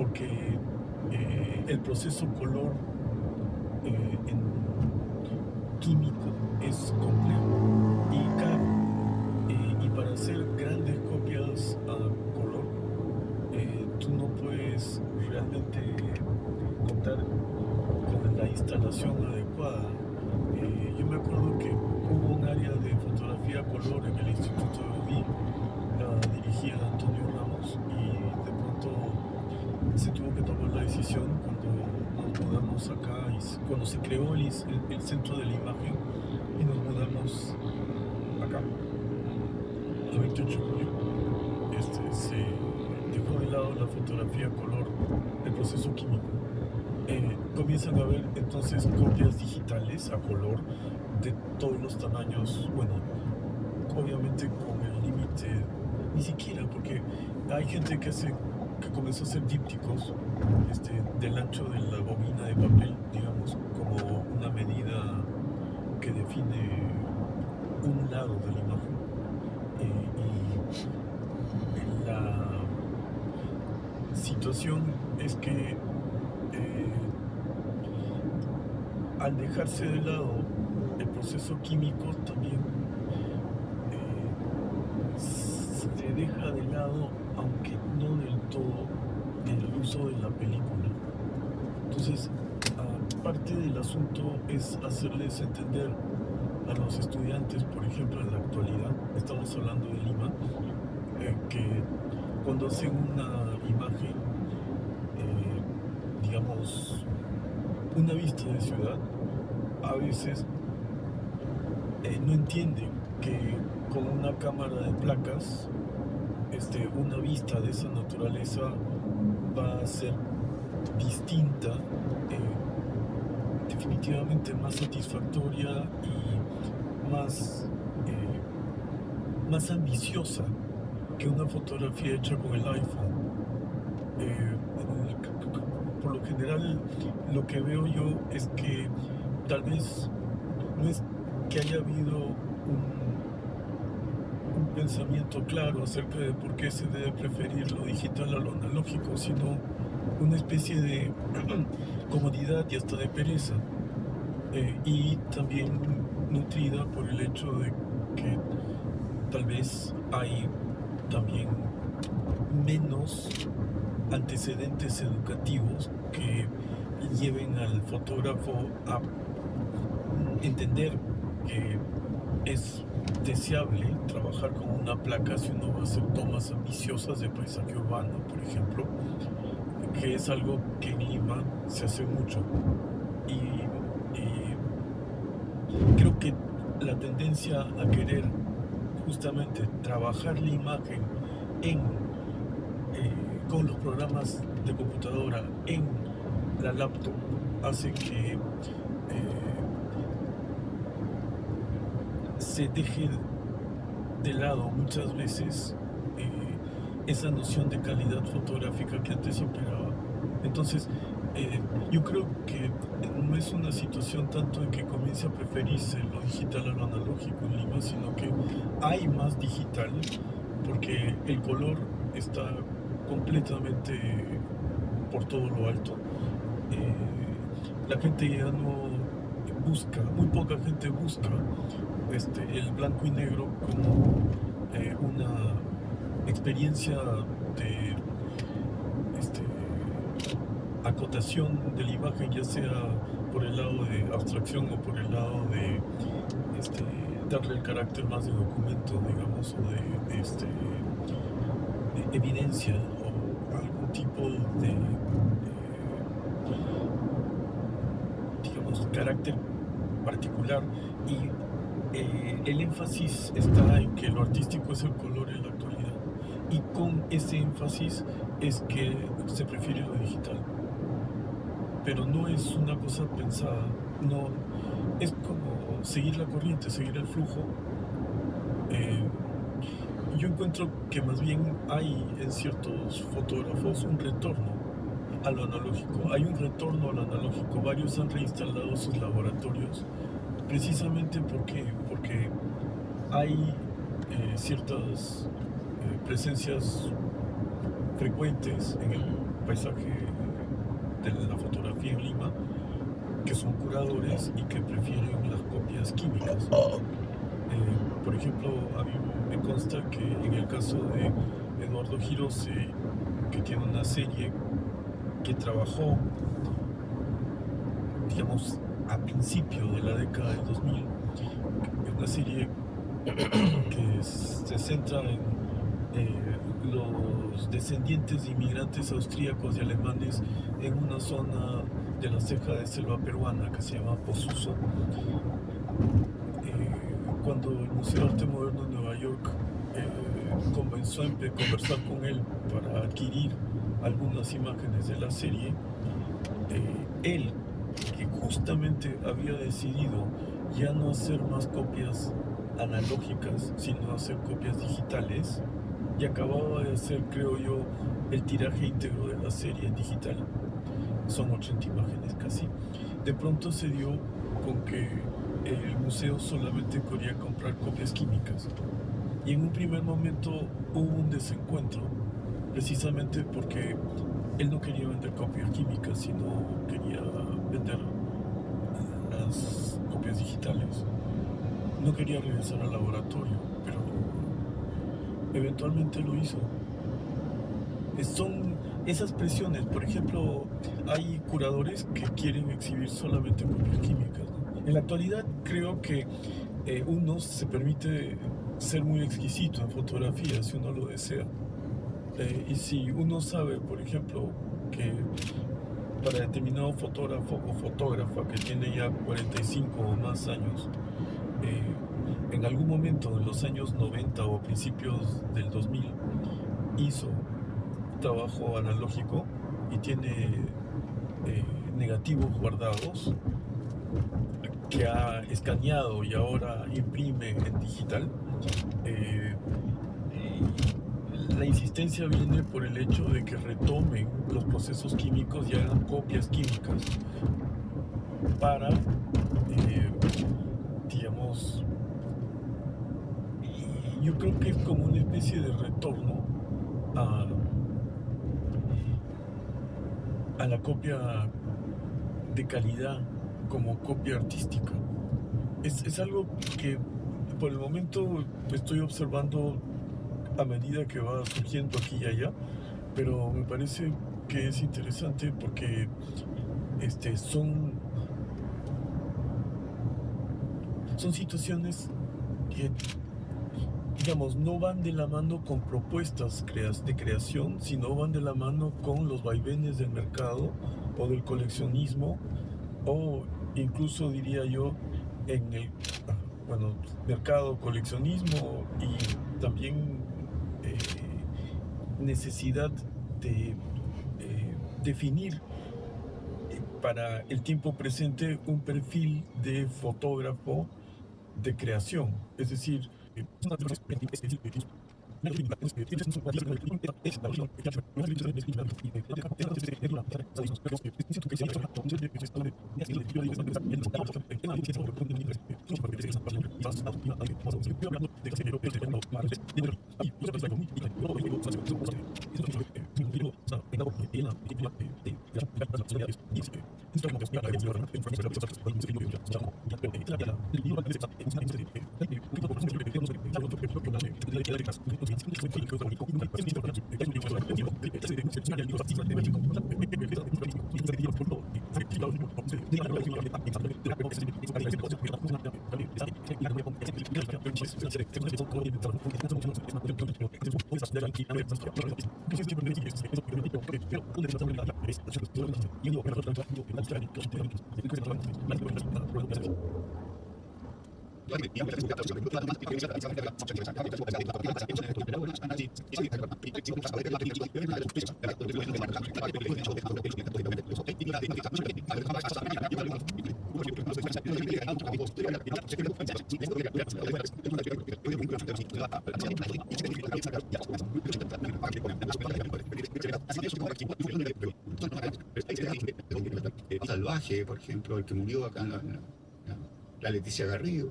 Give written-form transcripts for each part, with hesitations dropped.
porque el proceso color en químico es complejo y caro. Y para hacer grandes copias a color, tú no puedes realmente contar con la instalación adecuada. Yo me acuerdo que hubo un área de fotografía a color en el Instituto de UDI, la dirigía Antonio Ramos, y de pronto se tuvo que tomar la decisión cuando nos mudamos acá, cuando se creó el Centro de la Imagen y nos mudamos acá, a 28 de julio. Se dejó de lado la fotografía a color, el proceso químico. Comienzan a haber entonces copias digitales a color de todos los tamaños, bueno, obviamente con el límite, ni siquiera, porque hay gente que comenzó a hacer dípticos del ancho de la bobina de papel, digamos, como una medida que define un lado de la imagen. Y la situación es que al dejarse de lado el proceso químico también se deja de lado, aunque no del todo, el uso de la película. Entonces, parte del asunto es hacerles entender a los estudiantes, por ejemplo, en la actualidad, estamos hablando de Lima, que cuando hacen una imagen, digamos, una vista de ciudad, a veces no entienden que con una cámara de placas, una vista de esa naturaleza va a ser distinta, definitivamente más satisfactoria y más ambiciosa que una fotografía hecha con el iPhone. Por lo general, lo que veo yo es que tal vez no es que haya habido un pensamiento claro acerca de por qué se debe preferir lo digital a lo analógico, sino una especie de comodidad y hasta de pereza, y también nutrida por el hecho de que tal vez hay también menos antecedentes educativos que lleven al fotógrafo a entender que es deseable trabajar con una placa si uno va a hacer tomas ambiciosas de paisaje urbano, por ejemplo, que es algo que en Lima se hace mucho. Y creo que la tendencia a querer justamente trabajar la imagen con los programas de computadora en la laptop hace que se deje de lado muchas veces esa noción de calidad fotográfica que antes imperaba. Entonces, yo creo que no es una situación tanto en que comience a preferirse lo digital a lo analógico en Lima, sino que hay más digital porque el color está completamente por todo lo alto. La gente ya no busca, muy poca gente busca el blanco y negro como una experiencia de acotación de la imagen, ya sea por el lado de abstracción o por el lado de darle el carácter más de documento, digamos, o de evidencia o algún tipo de digamos, carácter particular. Y el énfasis está en que lo artístico es el color en la actualidad, y con ese énfasis es que se prefiere lo digital, pero no es una cosa pensada, no es como seguir la corriente, seguir el flujo. Yo encuentro que más bien hay en ciertos fotógrafos un retorno a lo analógico, hay un retorno a lo analógico. Varios han reinstalado sus laboratorios precisamente porque hay ciertas presencias frecuentes en el paisaje de la fotografía en Lima, que son curadores y que prefieren las copias químicas. Por ejemplo, a mí me consta que en el caso de Eduardo Hirose, que tiene una serie que trabajó, digamos, a principio de la década del 2000, una serie que se centra en los descendientes de inmigrantes austríacos y alemanes en una zona de la ceja de selva peruana que se llama Posuso. Cuando el Museo de Arte Moderno de Nueva York comenzó a conversar con él para adquirir algunas imágenes de la serie, él, que justamente había decidido ya no hacer más copias analógicas, sino hacer copias digitales, y acababa de hacer, creo yo, el tiraje íntegro de la serie en digital. Son 80 imágenes casi. De pronto se dio con que el museo solamente quería comprar copias químicas. Y en un primer momento hubo un desencuentro, precisamente porque él no quería vender copias químicas, sino quería vender las copias digitales. No quería regresar al laboratorio, pero eventualmente lo hizo. Son esas presiones. Por ejemplo, hay curadores que quieren exhibir solamente copias químicas, ¿no? En la actualidad creo que uno se permite ser muy exquisito en fotografía si uno lo desea. Y si uno sabe, por ejemplo, que para determinado fotógrafo o fotógrafa que tiene ya 45 o más años, en algún momento en los años 90 o principios del 2000 hizo trabajo analógico y tiene negativos guardados que ha escaneado y ahora imprime en digital. La insistencia viene por el hecho de que retomen los procesos químicos y hagan copias químicas para, digamos, yo creo que es como una especie de retorno a la copia de calidad como copia artística. Es algo que por el momento estoy observando a medida que va surgiendo aquí y allá, pero me parece que es interesante porque son situaciones que, digamos, no van de la mano con propuestas de creación, sino van de la mano con los vaivenes del mercado o del coleccionismo, o incluso diría yo en el mercado, coleccionismo y también necesidad de definir para el tiempo presente un perfil de fotógrafo de creación. Es decir, Salvaje, por ejemplo, el que murió acá la Leticia Garrido,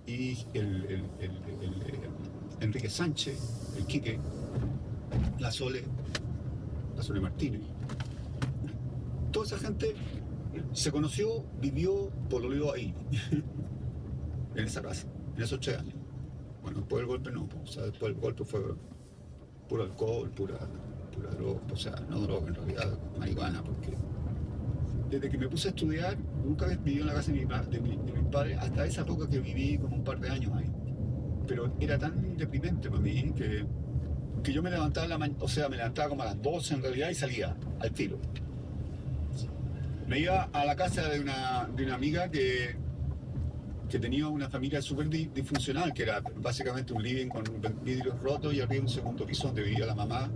y Enrique Sánchez, el Quique, la Sole Martínez. Toda esa gente se conoció, vivió, pololeó ahí, en esa casa, en esos 3 años. Bueno, después del golpe no, o sea, después del golpe fue puro alcohol, pura droga, o sea, no droga, en realidad, marihuana, porque desde que me puse a estudiar, nunca había vivido en la casa de mis padres, hasta esa época que viví como un par de años ahí. Pero era tan deprimente para mí que yo me levantaba o sea, me levantaba como a las 12 en realidad y salía al tiro. Me iba a la casa de una amiga que tenía una familia súper disfuncional, que era básicamente un living con vidrios rotos y arriba un segundo piso donde vivía la mamá.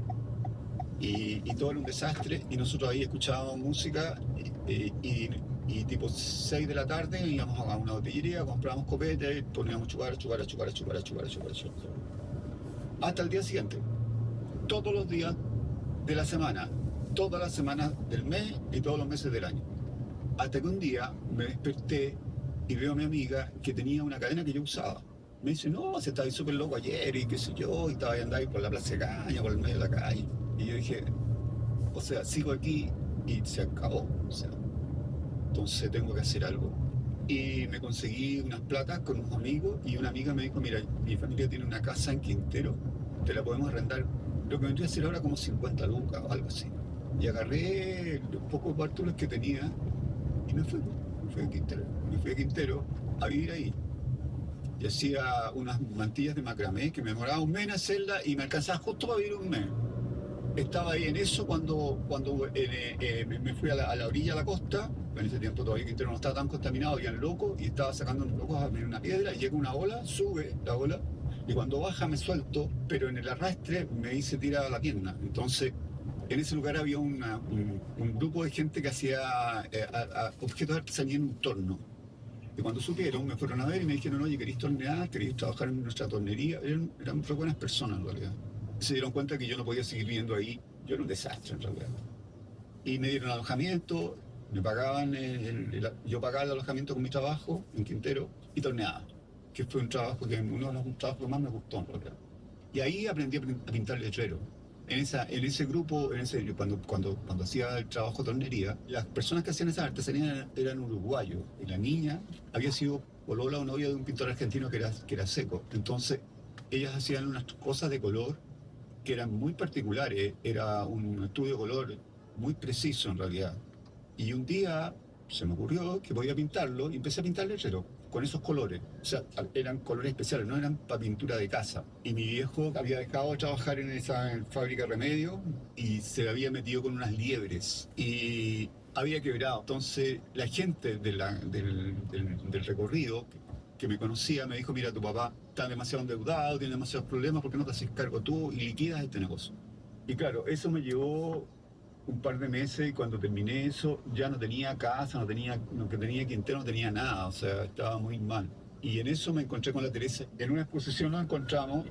Y todo era un desastre, y nosotros ahí escuchábamos música y tipo 6 de la tarde íbamos a una botillería, comprábamos copete, poníamos chugar, hasta el día siguiente, todos los días de la semana, todas las semanas del mes y todos los meses del año. Hasta que un día me desperté y veo a mi amiga que tenía una cadena que yo usaba. Me dice, no, se estaba ahí súper loco ayer y qué sé yo, y estaba ahí andando por la Plaza de Caña, por el medio de la calle. Y yo dije, o sea, sigo aquí y se acabó, o sea, entonces tengo que hacer algo. Y me conseguí unas platas con unos amigos y una amiga me dijo, mira, mi familia tiene una casa en Quintero, te la podemos arrendar, lo que vendría a ser ahora como 50 lucas o algo así. Y agarré los pocos bártulos que tenía y me fui a Quintero a vivir ahí. Y hacía unas mantillas de macramé que me demoraba un mes en hacerla y me alcanzaba justo para vivir un mes. Estaba ahí en eso cuando me fui a la orilla, a la costa. En ese tiempo todavía Quintero no estaba tan contaminado, habían locos, y estaba sacando unos locos a venir una piedra, y llega una ola, sube la ola, y cuando baja me suelto, pero en el arrastre me hice tirar a la pierna. Entonces, en ese lugar había un grupo de gente que hacía objetos de artesanía en un torno. Y cuando supieron, me fueron a ver y me dijeron, oye, ¿queréis tornear? ¿Queréis trabajar en nuestra tornería? Eran re buenas personas en realidad. Se dieron cuenta que yo no podía seguir viviendo ahí. Yo era un desastre en realidad. Y me dieron alojamiento, me pagaban, yo pagaba el alojamiento con mi trabajo en Quintero y torneaba, que fue un trabajo que uno de los trabajos que más me gustó en realidad. Y ahí aprendí a pintar letrero. En ese grupo, cuando hacía el trabajo de tornería, las personas que hacían esa artesanía eran uruguayos. Y la niña había sido polola o novia de un pintor argentino que era seco. Entonces, ellas hacían unas cosas de color que eran muy particulares. Era un estudio de color muy preciso en realidad. Y un día se me ocurrió que podía pintarlo y empecé a pintar letrero con esos colores. O sea, eran colores especiales, no eran para pintura de casa. Y mi viejo había dejado de trabajar en esa fábrica de remedio y se había metido con unas liebres y había quebrado. Entonces la gente del recorrido que me conocía me dijo, mira, tu papá está demasiado endeudado, tiene demasiados problemas, ¿por qué no te haces cargo tú y liquidas este negocio? Y claro, eso me llevó un par de meses, y cuando terminé eso ya no tenía casa, no tenía Quintero, no tenía nada, o sea, estaba muy mal. Y en eso me encontré con la Teresa. En una exposición nos encontramos,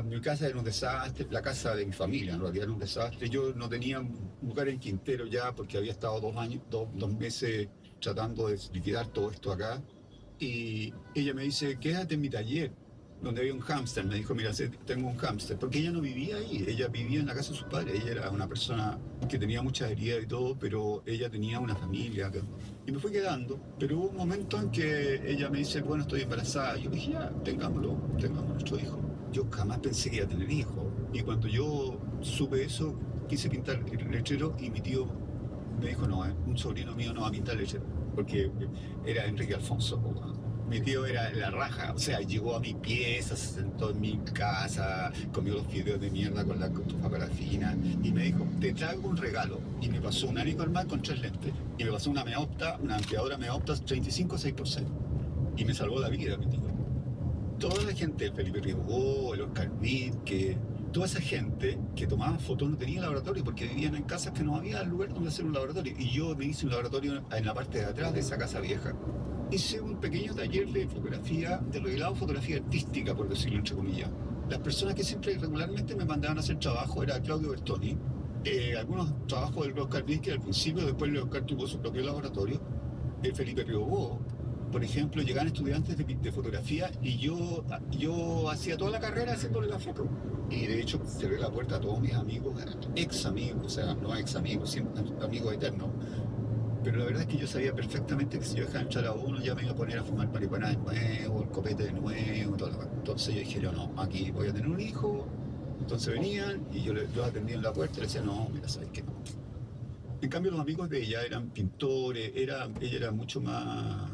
mi casa era un desastre, la casa de mi familia en realidad era un desastre. Yo no tenía un lugar en Quintero ya porque había estado 2 meses tratando de liquidar todo esto acá. Y ella me dice, quédate en mi taller, donde había un hámster. Me dijo, mira, tengo un hámster. Porque ella no vivía ahí, ella vivía en la casa de sus padres. Ella era una persona que tenía muchas heridas y todo, pero ella tenía una familia. Y me fui quedando. Pero hubo un momento en que ella me dice, bueno, estoy embarazada. Y yo dije, ya, tengamos nuestro hijo. Yo jamás pensé que iba a tener hijos. Y cuando yo supe eso, quise pintar el lechero y mi tío me dijo, no, un sobrino mío no va a pintar lechero. Porque era Enrique Alfonso. Mi tío era la raja, o sea, llegó a mi pieza, se sentó en mi casa, comió los fideos de mierda con la cotufa parafina y me dijo, te traigo un regalo. Y me pasó un Anico normal con 3 lentes y me pasó una ampliadora Meopta 35-6x6 y me salvó la vida, mi tío. Toda la gente, el Felipe Riobó, el Oscar Witt, toda esa gente que tomaba fotos no tenía laboratorio porque vivían en casas que no había lugar donde hacer un laboratorio. Y yo me hice un laboratorio en la parte de atrás de esa casa vieja. Hice un pequeño taller de fotografía, de revelado fotografía artística, por decirlo entre comillas. Las personas que siempre regularmente me mandaban a hacer trabajo era Claudio Bertoni, algunos trabajos del Oscar Witt, que al principio, después el Oscar tuvo su propio laboratorio, el Felipe Riobó. Por ejemplo, llegaban estudiantes de fotografía y yo hacía toda la carrera haciéndole la foto. Y de hecho cerré la puerta a todos mis amigos, ex amigos, o sea, no ex amigos, siempre amigos eternos. Pero la verdad es que yo sabía perfectamente que si yo dejaba entrar a uno ya me iba a poner a fumar marihuana de nuevo, el copete de nuevo, todo lo demás. Entonces yo dije, yo no, aquí voy a tener un hijo. Entonces venían y yo los atendía en la puerta y le decía, no, mira, sabes que no. En cambio los amigos de ella eran pintores, ella era mucho más...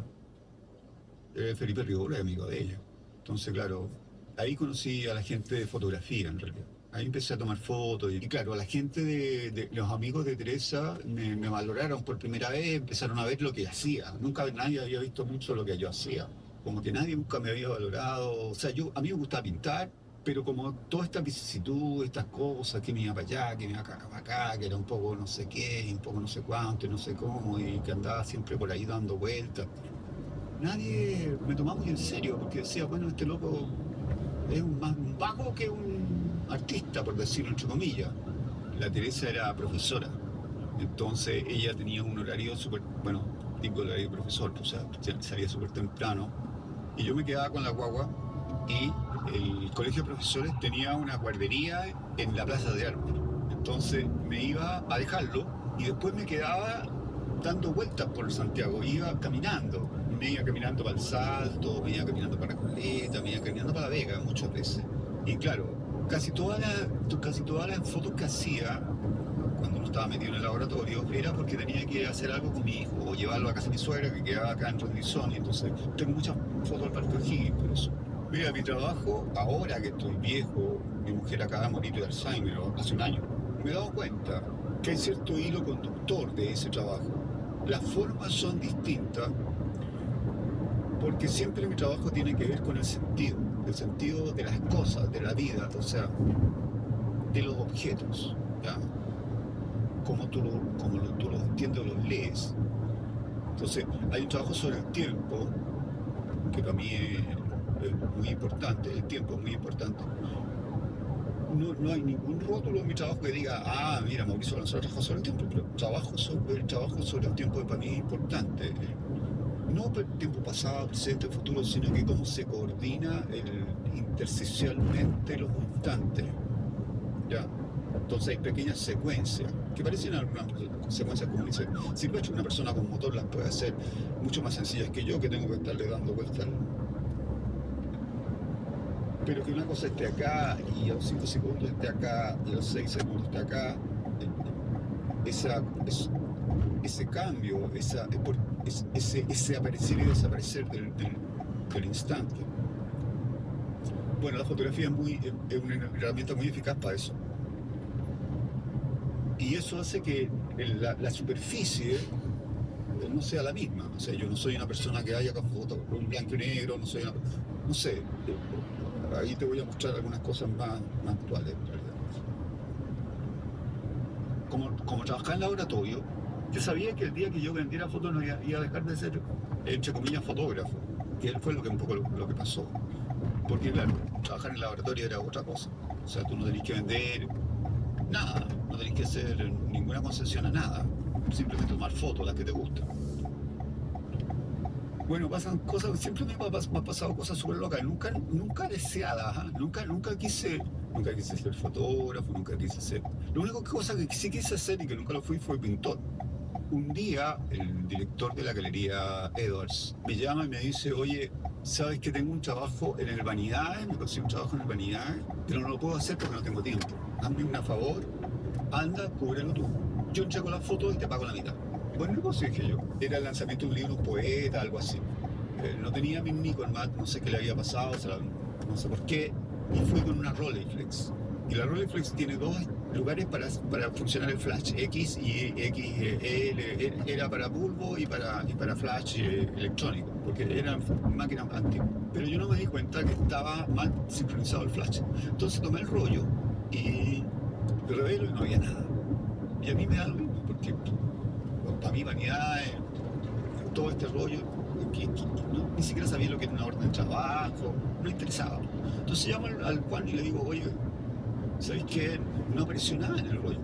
Felipe Rigolo es amigo de ella. Entonces, claro, ahí conocí a la gente de fotografía en realidad. Ahí empecé a tomar fotos y claro, a la gente de los amigos de Teresa me valoraron por primera vez, empezaron a ver lo que hacía. Nunca nadie había visto mucho lo que yo hacía. Como que nadie nunca me había valorado. O sea, a mí me gustaba pintar, pero como toda esta vicisitud, estas cosas, que me iba para allá, que me iba para acá, que era un poco no sé qué, un poco no sé cuánto, y no sé cómo, y que andaba siempre por ahí dando vueltas. Nadie me tomaba muy en serio, porque decía, bueno, este loco es más un vago que un artista, por decirlo entre comillas. La Teresa era profesora, entonces ella tenía un horario súper, bueno, tipo horario de profesor, o sea, salía súper temprano, y yo me quedaba con la guagua, y el colegio de profesores tenía una guardería en la Plaza de Armas. Entonces me iba a dejarlo, y después me quedaba dando vueltas por Santiago, iba caminando, me iba caminando para el Salto, me iba caminando para Recoleta, me iba caminando para La Vega muchas veces. Y claro, casi todas las fotos que hacía cuando no estaba metido en el laboratorio era porque tenía que hacer algo con mi hijo o llevarlo a casa de mi suegra que quedaba acá en Rendizón, y entonces tengo muchas fotos al Parque O'Higgins por eso. Mira, mi trabajo, ahora que estoy viejo, mi mujer acaba de morir de Alzheimer hace un año, me he dado cuenta que hay cierto hilo conductor de ese trabajo. Las formas son distintas porque siempre mi trabajo tiene que ver con el sentido de las cosas, de la vida, o sea, de los objetos, ¿ya? Tú los entiendes o los lees. Entonces, hay un trabajo sobre el tiempo, que para mí es muy importante, el tiempo es muy importante. No hay ningún rótulo en mi trabajo que diga, ah, mira, Mauricio Valenzuela trabaja sobre el tiempo, pero el trabajo sobre el tiempo para mí es importante. No por el tiempo pasado, presente, futuro, sino que cómo se coordina interseccionalmente los instantes. ¿Ya? Entonces hay pequeñas secuencias, que parecen algunas secuencias como dice Silvestre, una persona con motor las puede hacer mucho más sencillas que yo, que tengo que estarle dando vueltas. Pero que una cosa esté acá y a los 5 segundos esté acá y a los 6 segundos esté acá, ese cambio, ese aparecer y desaparecer del instante. Bueno, la fotografía es una herramienta muy eficaz para eso. Y eso hace que la superficie no sea la misma. O sea, yo no soy una persona que haya fotos en blanco y negro, no sé. Ahí te voy a mostrar algunas cosas más actuales, en realidad. Como trabajaba en laboratorio, yo sabía que el día que yo vendiera fotos no iba a dejar de ser, entre comillas, fotógrafo. Que fue un poco lo que pasó. Porque, claro, trabajar en el laboratorio era otra cosa. O sea, tú no tenías que vender nada, no tenías que hacer ninguna concesión a nada. Simplemente tomar fotos, las que te gustan. Bueno, pasan cosas, siempre me han pasado cosas súper locas, nunca deseadas, ¿eh? Nunca quise ser fotógrafo, nunca quise ser... La única cosa que sí quise hacer y que nunca lo fui fue pintor. Un día, el director de la galería Edwards me llama y me dice, oye, ¿sabes que tengo un trabajo en el Vanidades? Me conseguí un trabajo en el Vanidades, pero no lo puedo hacer porque no tengo tiempo. Hazme un favor, anda, cúbrelo tú. Yo entrego las fotos y te pago la mitad. Buen negocio, dije yo. Era el lanzamiento de un libro, un poeta, algo así. No tenía mi Nikon Mat, no sé qué le había pasado, no sé por qué, y fui con una Rolleiflex. Y la Rolleiflex tiene dos lugares para funcionar el flash, X y XL, era para bulbo y para flash electrónico, porque eran máquinas antiguas. Pero yo no me di cuenta que estaba mal sincronizado el flash. Entonces tomé el rollo y lo revelo y no había nada. Y a mí me da lo mismo, porque para mí vanidad, todo este rollo, ni siquiera sabía lo que era una orden de trabajo, no interesaba. Entonces llamo al Juan y le digo, oye, ¿sabéis qué? No apareció nada en el rollo.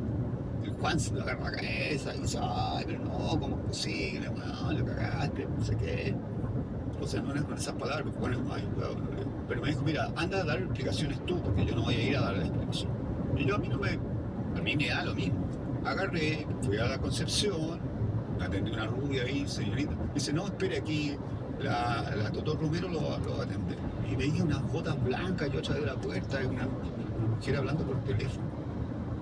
El Juan se le agarra la cabeza y dice, ay, pero no, ¿cómo es posible? Bueno, lo cagaste, no sé qué. O sea, no es con esas palabras, porque Juan es más ayudado, Pero me dijo, mira, anda a dar explicaciones tú, porque yo no voy a ir a dar la explicación. Y yo a mí me da lo mismo. Agarré, fui a la Concepción, me atendió una rubia ahí, señorita. Dice, no, espere aquí, la Totó Romero lo va a atender. Y veía unas botas blancas, yo atrás de la puerta, y una mujer hablando por teléfono.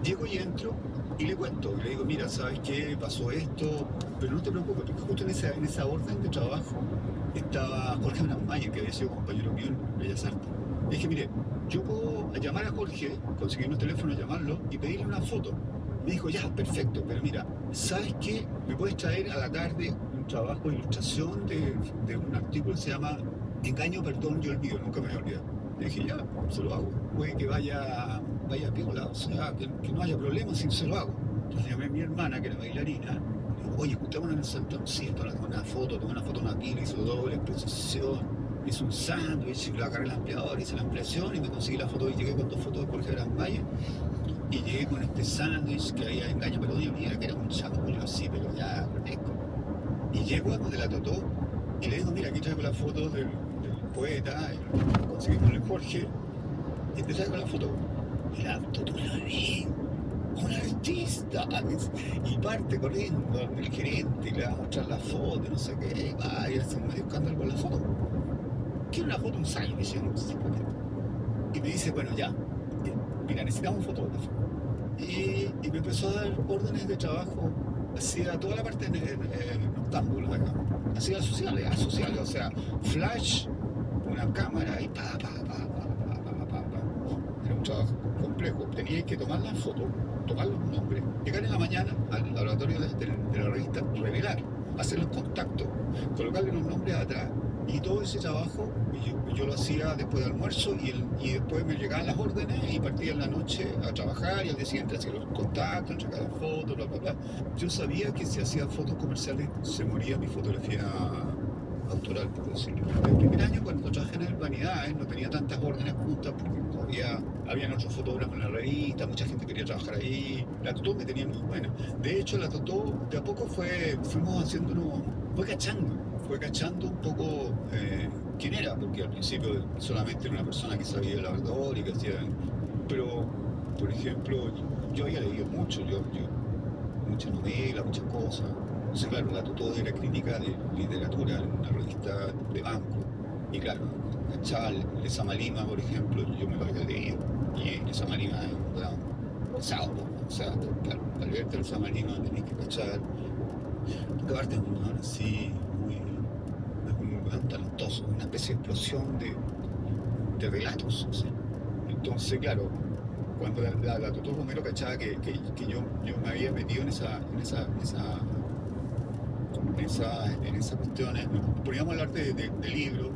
Llego y entro y le cuento, y le digo, mira, ¿sabes qué? Pasó esto, pero no te preocupes, porque justo en esa orden de trabajo estaba Jorge Mayer, que había sido compañero mío en Bellas Artes. Le dije, mire, yo puedo llamar a Jorge, conseguir un teléfono, llamarlo y pedirle una foto. Me dijo, ya, perfecto, pero mira, ¿sabes qué? Me puedes traer a la tarde un trabajo de ilustración de un artículo que se llama Engaño, Perdón y Olvido, nunca me voy a olvidar. Le dije, ya, se lo hago. Puede que vaya piola, o sea, que no haya problema si se lo hago. Entonces llamé a mi hermana, que era bailarina, le digo, oye, juntémonos en el Santón, sí, tomé una foto de una pila, hizo doble exposición, hizo un sándwich, le agarré el ampliador, hice la ampliación y me conseguí la foto y llegué con 2 fotos de Jorge Mayer. Y llegué con este sándwich que había Engaño, Perdón y Olvido, que era un chamullo así, pero ya fresco. Y llego a donde la Totó y le digo, mira, aquí traigo la foto del poeta, conseguí con el Jorge, y te traigo la foto. Y la Totó la vi, un artista, y parte corriendo el gerente, y le va a mostrar la foto, no sé qué, y hace un medio escándalo con la foto. Quiero una foto, un sándwich, simplemente. Y me dice, bueno, ya, mira, necesitamos un fotógrafo. Y me empezó a dar órdenes de trabajo hacia toda la parte noctámbula acá. Hacía sociales, o sea, flash, una cámara y pa. Era un trabajo complejo. Tenía que tomar la foto, tomar los nombres, llegar en la mañana al laboratorio de la revista, revelar, hacer los contactos, colocarle los nombres atrás. Y todo ese trabajo yo lo hacía después del almuerzo y después me llegaban las órdenes y partía en la noche a trabajar y al día siguiente hacía los contactos, entregaba fotos, bla, bla, bla. Yo sabía que si hacía fotos comerciales se moría mi fotografía autoral, por decirlo. El primer año cuando trabajé en Urbanidades no tenía tantas órdenes juntas porque todavía habían otros fotógrafos en la revista, mucha gente quería trabajar ahí. La Totó me tenía muy buena. De hecho, la Totó de a poco fuimos haciéndonos, fue cachando un poco quién era, porque al principio solamente era una persona que sabía el labrador y que hacía. Pero, por ejemplo, yo había leído mucho, muchas novelas, muchas cosas. Entonces, claro, la Totó era crítica de literatura en una revista de banco. Y claro, Chal, Lezama Lima, por ejemplo, yo me lo había leído. Y Lezama Lima es un gran pesado, o sea, claro, al leerte Lezama Lima tenés que cachar. Duarte es un man así, muy talentoso, una especie de explosión de relatos. ¿Sí? Entonces, claro, cuando la Totó Romero cachaba que yo me había metido en esa cuestión, poníamos a hablar de libros,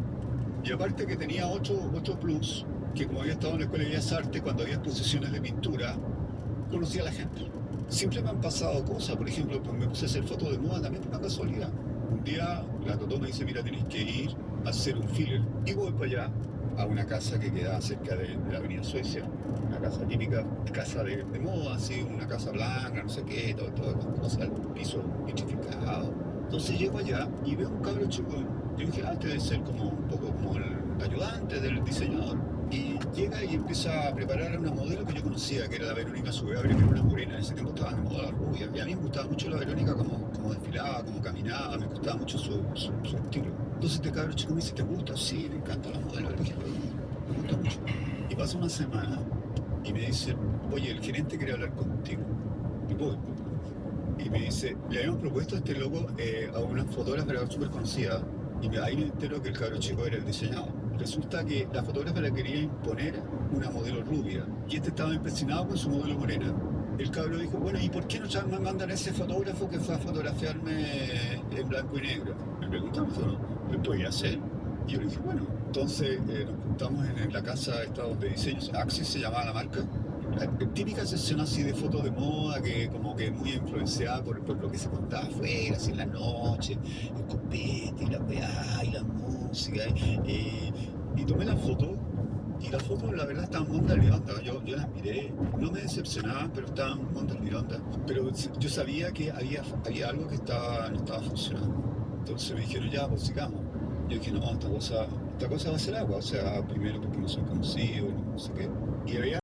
y aparte que tenía otro plus, que como había estado en la Escuela de Bellas Artes, cuando había exposiciones de pintura, conocía a la gente. Siempre me han pasado cosas, por ejemplo, pues me puse a hacer fotos de moda también por una casualidad. Un día la Totó me dice, mira, tenés que ir a hacer un filler. Y voy para allá, a una casa que queda cerca de la Avenida Suecia, una casa típica, casa de moda, así, una casa blanca, no sé qué, todas las cosas, el piso vitrificado. Entonces llego allá y veo un cabro chico. Yo dije, este debe ser como un poco como el ayudante del diseñador. Y llega y empieza a preparar a una modelo que yo conocía, que era la Verónica Subeabre, que era una morena, en ese tiempo estaba de moda la rubia. Y a mí me gustaba mucho la Verónica, como desfilaba, como caminaba, me gustaba mucho su estilo. Entonces este cabro chico me dice, ¿te gusta? Sí, me encanta la modelo. Le dije, me gusta mucho. Y pasa una semana y me dice, oye, el gerente quiere hablar contigo. Y voy. Y me dice, le habíamos propuesto a este loco a una fotógrafa súper conocida. Y ahí me entero que el cabro chico era el diseñador. Resulta que la fotógrafa le quería imponer una modelo rubia y este estaba impresionado con su modelo morena. El cabro dijo, bueno, ¿y por qué no me mandan a ese fotógrafo que fue a fotografiarme en blanco y negro? Me preguntamos, ¿no? ¿Lo podía hacer? Y yo le dije, bueno. Entonces nos juntamos en la casa esta donde diseño, Axis se llamaba la marca. La típica sesión así de fotos de moda que como que muy influenciada por lo que se contaba afuera, así en la noche, el copete y la weá y la música. Y tomé la foto, y las fotos la verdad estaban mondas redondas. Yo las miré, no me decepcionaban, pero estaban mondas redondas. Pero yo sabía que había algo que no estaba funcionando. Entonces me dijeron, ya, pues sigamos. Yo dije, no, esta cosa esta cosa va a ser agua. O sea, primero porque no soy conocido, no sé qué. Y había